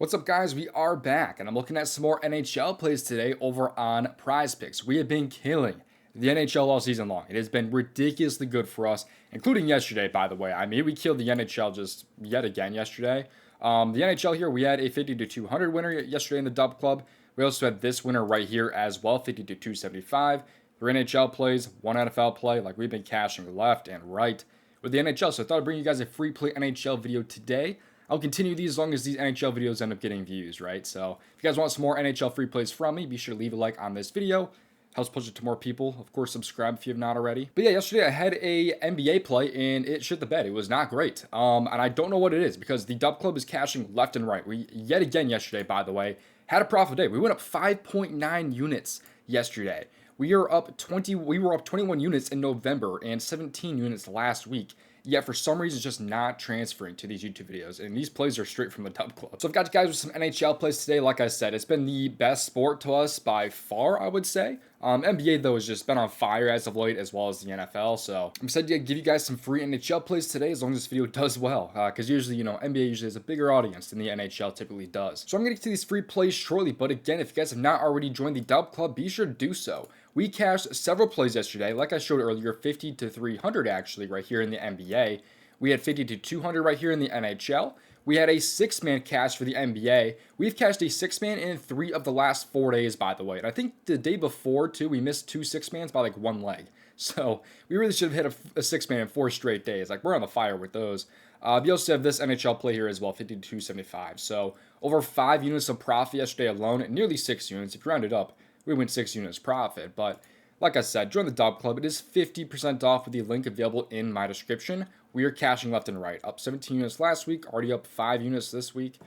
What's up, guys? We are back, and I'm looking at some more NHL plays today over on PrizePicks. We have been killing the NHL all season long. It has been ridiculously good for us, including yesterday, by the way. I mean, we killed the NHL just yet again yesterday. The NHL here, we had a 50 to 200 winner yesterday in the DubClub. We also had this winner right here as well, 50 to 275. For NHL plays, one NFL play, like we've been cashing left and right with the NHL. So I thought I'd bring you guys a free play NHL video today. I'll continue these as long as these NHL videos end up getting views, right? So if you guys want some more NHL free plays from me, be sure to leave a like on this video. Helps push it to more people. Of course, subscribe if you have not already. But yeah, yesterday I had a NBA play and it shit the bed. It was not great. And I don't know what it is because the DubClub is cashing left and right. We yet again yesterday, by the way, had a profit day. We went up 5.9 units yesterday. We were up 21 units in November and 17 units last week. Yet for some reason, it's just not transferring to these YouTube videos. And these plays are straight from the DubClub. So I've got you guys with some NHL plays today. Like I said, it's been the best sport to us by far, I would say. NBA, though, has just been on fire as of late, as well as the NFL. So I'm excited to give you guys some free NHL plays today, as long as this video does well. Because usually, NBA usually has a bigger audience than the NHL typically does. So I'm going to get to these free plays shortly. But again, if you guys have not already joined the DubClub, be sure to do so. We cashed several plays yesterday, like I showed earlier, 50 to 300 actually right here in the NBA. We had 50 to 200 right here in the NHL. We had a 6-man cash for the NBA. We've cashed a 6-man in 3 of the last 4 days, by the way. And I think the day before, too, we missed 2 6-mans by like 1 leg. So we really should have hit a 6-man in 4 straight days. Like, we're on the fire with those. We also have this NHL play here as well, 50 to 275. So over 5 units of profit yesterday alone, and nearly 6 units. If you round it up, we went 6 units profit. But like I said, join the DubClub. It is 50% off with the link available in my description. We are cashing left and right. Up 17 units last week, already up 5 units this week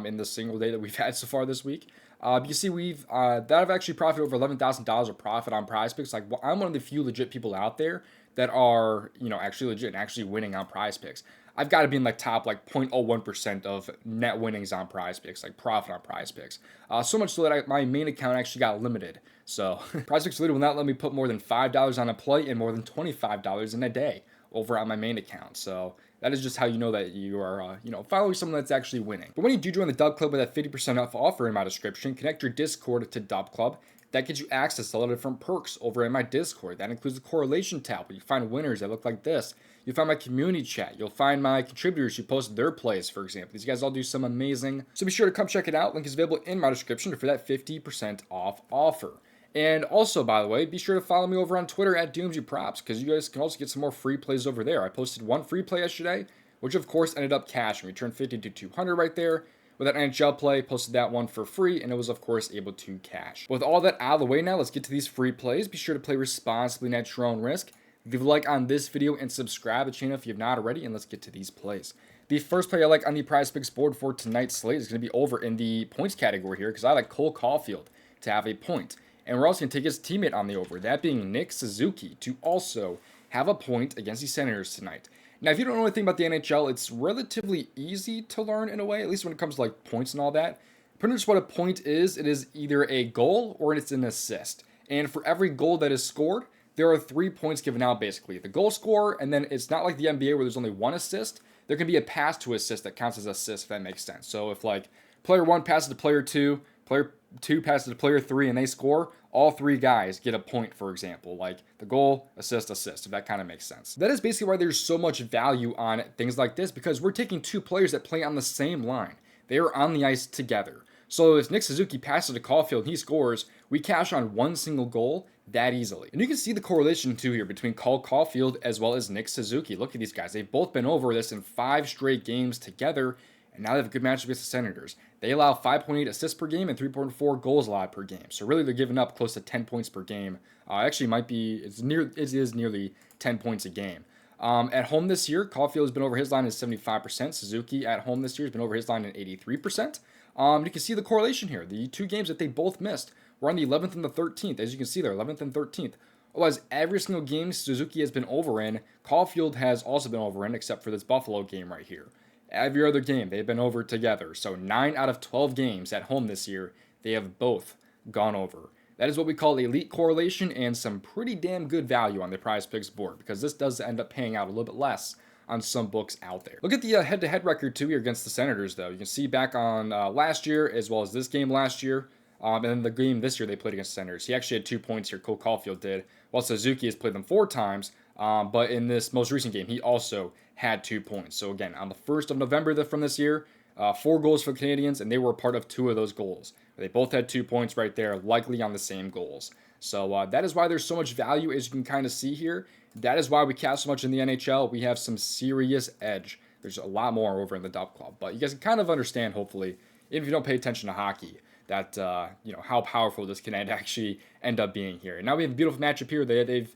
in the single day that we've had so far this week. You can see we've I've actually profited over $11,000 of profit on PrizePicks. Like, I'm one of the few legit people out there that are, actually legit and actually winning on PrizePicks. I've got to be in like top like 0.01% of net winnings on PrizePicks, like profit on PrizePicks. So much so that my main account actually got limited. So PrizePicks will not let me put more than $5 on a play and more than $25 in a day over on my main account. So that is just how you know that you are, following someone that's actually winning. But when you do join the DubClub with that 50% off offer in my description, connect your Discord to DubClub. That gets you access to a lot of different perks over in my Discord. That includes the correlation tab, where you find winners that look like this. You'll find my community chat. You'll find my contributors who post their plays, for example. These guys all do some amazing. So be sure to come check it out. Link is available in my description for that 50% off offer. And also, by the way, be sure to follow me over on Twitter at DOMG because you guys can also get some more free plays over there. I posted one free play yesterday, which of course ended up cashing. We turned 50 to 200 right there. With that NHL play, posted that one for free, and it was, of course, able to cash. With all that out of the way now, let's get to these free plays. Be sure to play responsibly and at your own risk. Leave a like on this video and subscribe to the channel if you have not already, and let's get to these plays. The first play I like on the PrizePicks board for tonight's slate is going to be over in the points category here, because I like Cole Caulfield to have a point. And we're also going to take his teammate on the over, that being Nick Suzuki, to also have a point against the Senators tonight. Now, if you don't know anything about the NHL, it's relatively easy to learn in a way, at least when it comes to like points and all that. Pretty much what a point is, it is either a goal or it's an assist. And for every goal that is scored, there are 3 points given out basically. The goal scorer, and then it's not like the NBA where there's only one assist. There can be a pass to assist that counts as assist, if that makes sense. So if like player 1 passes to player 2, player 2 passes to player 3, and they score, all 3 guys get a point, for example, like the goal, assist, if that kind of makes sense. That is basically why there's so much value on things like this, because we're taking 2 players that play on the same line. They are on the ice together. So if Nick Suzuki passes to Caulfield and he scores, we cash on one single goal that easily. And you can see the correlation too here between Cole Caulfield as well as Nick Suzuki. Look at these guys. They've both been over this in 5 straight games together, and now they have a good matchup against the Senators. They allow 5.8 assists per game and 3.4 goals allowed per game. So really, they're giving up close to 10 points per game. Actually, it is nearly 10 points a game. At home this year, Caulfield has been over his line at 75%. Suzuki at home this year has been over his line at 83%. You can see the correlation here. The 2 games that they both missed were on the 11th and the 13th. As you can see there, 11th and 13th. Otherwise, every single game Suzuki has been over in, Caulfield has also been over in, except for this Buffalo game right here. Every other game, they've been over together. So 9 out of 12 games at home this year, they have both gone over. That is what we call elite correlation and some pretty damn good value on the PrizePicks board, because this does end up paying out a little bit less on some books out there. Look at the head-to-head record too here against the Senators, though. You can see back on last year as well as this game last year. And then the game this year they played against the Senators. He actually had 2 points here. Cole Caulfield did, while Suzuki has played them 4 times. But in this most recent game, he also had 2 points. So again, on the 1st of November from this year, 4 goals for the Canadians, and they were a part of 2 of those goals. They both had 2 points right there, likely on the same goals. So that is why there's so much value, as you can kind of see here. That is why we cash so much in the NHL. We have some serious edge. There's a lot more over in the DubClub, but you guys can kind of understand, hopefully, even if you don't pay attention to hockey, that how powerful this can actually end up being here. And now we have a beautiful matchup here. They've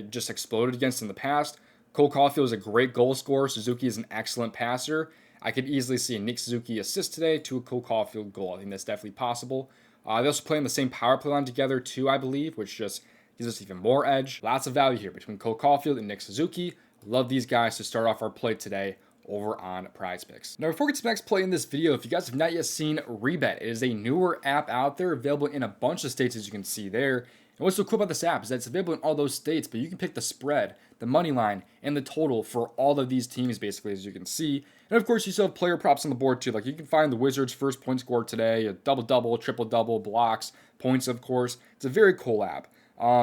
just exploded against in the past. Cole Caulfield is a great goal scorer. Suzuki is an excellent passer. I could easily see a Nick Suzuki assist today to a Cole Caulfield goal. I think that's definitely possible. They also play on the same power play line together too, I believe, which just gives us even more edge. Lots of value here between Cole Caulfield and Nick Suzuki. Love these guys to start off our play today over on PrizePicks. Now, before we get to the next play in this video, if you guys have not yet seen Rebet, it is a newer app out there, available in a bunch of states, as you can see there. And what's so cool about this app is that it's available in all those states, but you can pick the spread, the money line, and the total for all of these teams, basically, as you can see. And of course, you still have player props on the board too. Like, you can find the Wizards' first point score today, a double-double, triple-double, blocks, points, of course. It's a very cool app.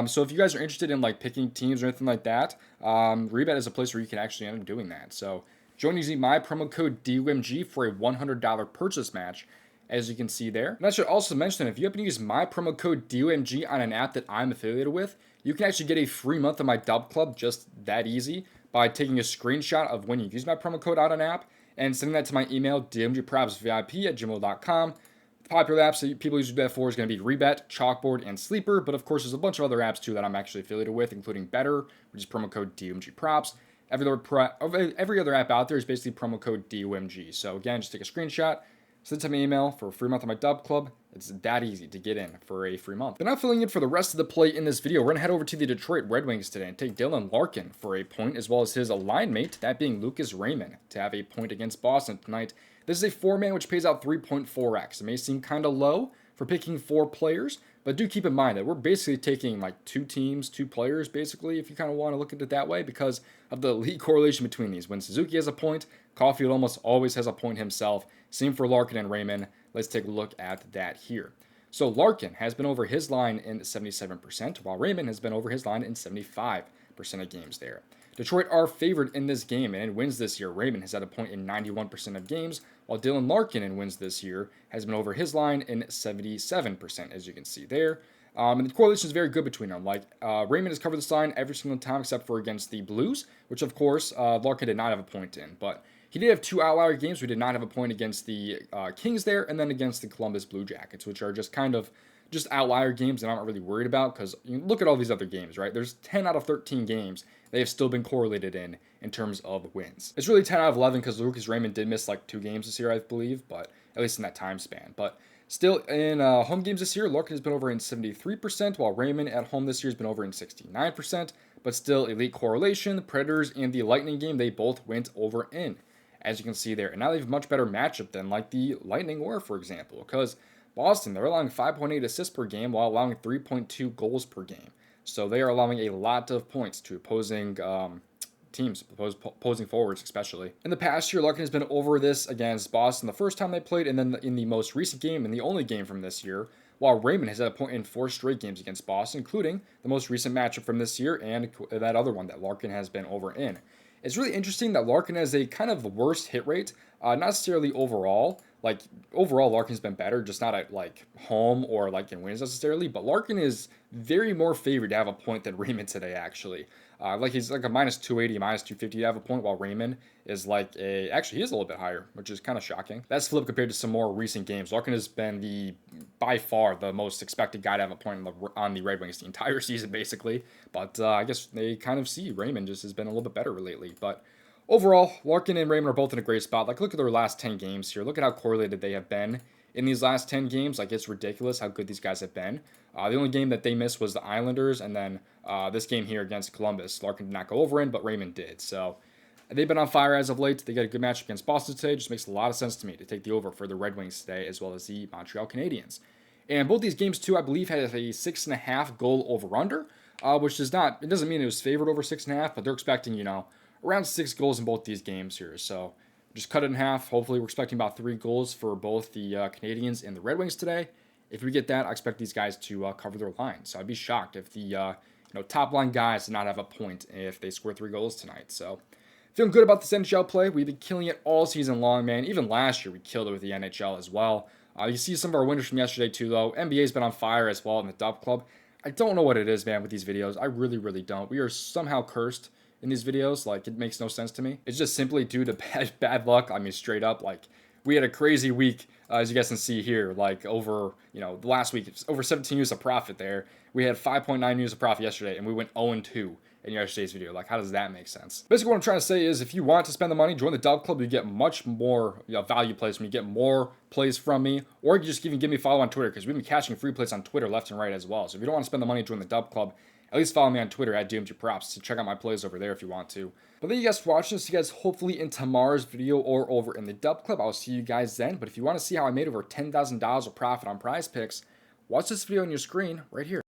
So if you guys are interested in like picking teams or anything like that, Rebet is a place where you can actually end up doing that. So join using my promo code DOMG for a $100 purchase match, as you can see there. And I should also mention that if you happen to use my promo code DOMG on an app that I'm affiliated with, you can actually get a free month of my DubClub just that easy by taking a screenshot of when you use my promo code on an app and sending that to my email, domgpropsvip@gmail.com. The popular apps that people use Rebet for is going to be Rebet, Chalkboard, and Sleeper, but of course there's a bunch of other apps too that I'm actually affiliated with, including Better, which is promo code DOMGProps. Every other app out there is basically promo code DOMG. So again, just take a screenshot, send to my email for a free month of my DubClub. It's that easy to get in for a free month. But now filling in for the rest of the play in this video, we're going to head over to the Detroit Red Wings today and take Dylan Larkin for a point, as well as his line mate, that being Lucas Raymond, to have a point against Boston tonight. This is a 4-man, which pays out 3.4x. It may seem kind of low for picking 4 players, but do keep in mind that we're basically taking like 2 teams, 2 players, basically, if you kind of want to look at it that way, because of the elite correlation between these. When Suzuki has a point, Caulfield almost always has a point himself. Same for Larkin and Raymond. Let's take a look at that here. So Larkin has been over his line in 77%, while Raymond has been over his line in 75% of games there. Detroit are favored in this game, and in wins this year, Raymond has had a point in 91% of games, while Dylan Larkin in wins this year has been over his line in 77%, as you can see there. And the correlation is very good between them. Like, Raymond has covered this line every single time except for against the Blues, which, of course, Larkin did not have a point in. But he did have 2 outlier games. We did not have a point against the Kings there, and then against the Columbus Blue Jackets, which are just kind of just outlier games that I'm not really worried about, because you look at all these other games, right? There's 10 out of 13 games they have still been correlated in terms of wins. It's really 10 out of 11 because Lucas Raymond did miss like 2 games this year, I believe, but at least in that time span. But still, in home games this year, Larkin has been over in 73%, while Raymond at home this year has been over in 69%, but still elite correlation. The Predators and the Lightning game, they both went over in, as you can see there. And now they have a much better matchup than like the Lightning were, for example, because Boston, they're allowing 5.8 assists per game while allowing 3.2 goals per game. So they are allowing a lot of points to opposing teams, opposing forwards especially. In the past year, Larkin has been over this against Boston the first time they played, and then in the most recent game, and the only game from this year, while Raymond has had a point in 4 straight games against Boston, including the most recent matchup from this year and that other one that Larkin has been over in. It's really interesting that Larkin has a kind of worse hit rate, not necessarily overall. Like, overall, Larkin's been better, just not at, like, home or, like, in wins necessarily. But Larkin is very more favored to have a point than Raymond today, actually. Like, he's like a minus 280, minus 250 to have a point, while Raymond is like a... Actually, he is a little bit higher, which is kind of shocking. That's flipped compared to some more recent games. Larkin has been by far the most expected guy to have a point on the Red Wings the entire season, basically. But I guess they kind of see Raymond just has been a little bit better lately. But overall, Larkin and Raymond are both in a great spot. Like, look at their last 10 games here. Look at how correlated they have been in these last 10 games. Like, it's ridiculous how good these guys have been. The only game that they missed was the Islanders, and then this game here against Columbus. Larkin did not go over in, but Raymond did. So they've been on fire as of late. They got a good match against Boston today. Just makes a lot of sense to me to take the over for the Red Wings today, as well as the Montreal Canadiens. And both these games, too, I believe, had a 6.5 goal over-under, which does not... It doesn't mean it was favored over 6.5, but they're expecting, you know, around 6 goals in both these games here. So just cut it in half. Hopefully, we're expecting about 3 goals for both the Canadians and the Red Wings today. If we get that, I expect these guys to cover their line. So I'd be shocked if the top line guys did not have a point if they score 3 goals tonight. So feeling good about this NHL play. We've been killing it all season long, man. Even last year, we killed it with the NHL as well. You see some of our winners from yesterday too, though. NBA's been on fire as well in the DubClub. I don't know what it is, man, with these videos. I really, really don't. We are somehow cursed in these videos. Like, it makes no sense to me. It's just simply due to bad luck. I mean, straight up, like, we had a crazy week, as you guys can see here, like over, the last week, over 17 units of profit there. We had 5.9 units of profit yesterday, and we went 0-2 in yesterday's video. Like, how does that make sense? Basically, what I'm trying to say is if you want to spend the money, join the DubClub. You get much more value plays when you get more plays from me, or you can just even give me a follow on Twitter because we've been catching free plays on Twitter left and right as well. So if you don't want to spend the money, join the DubClub. At least follow me on Twitter at domgprops to check out my plays over there if you want to. But thank you guys for watching. See you guys hopefully in tomorrow's video or over in the DubClub. I'll see you guys then. But if you want to see how I made over $10,000 of profit on PrizePicks, watch this video on your screen right here.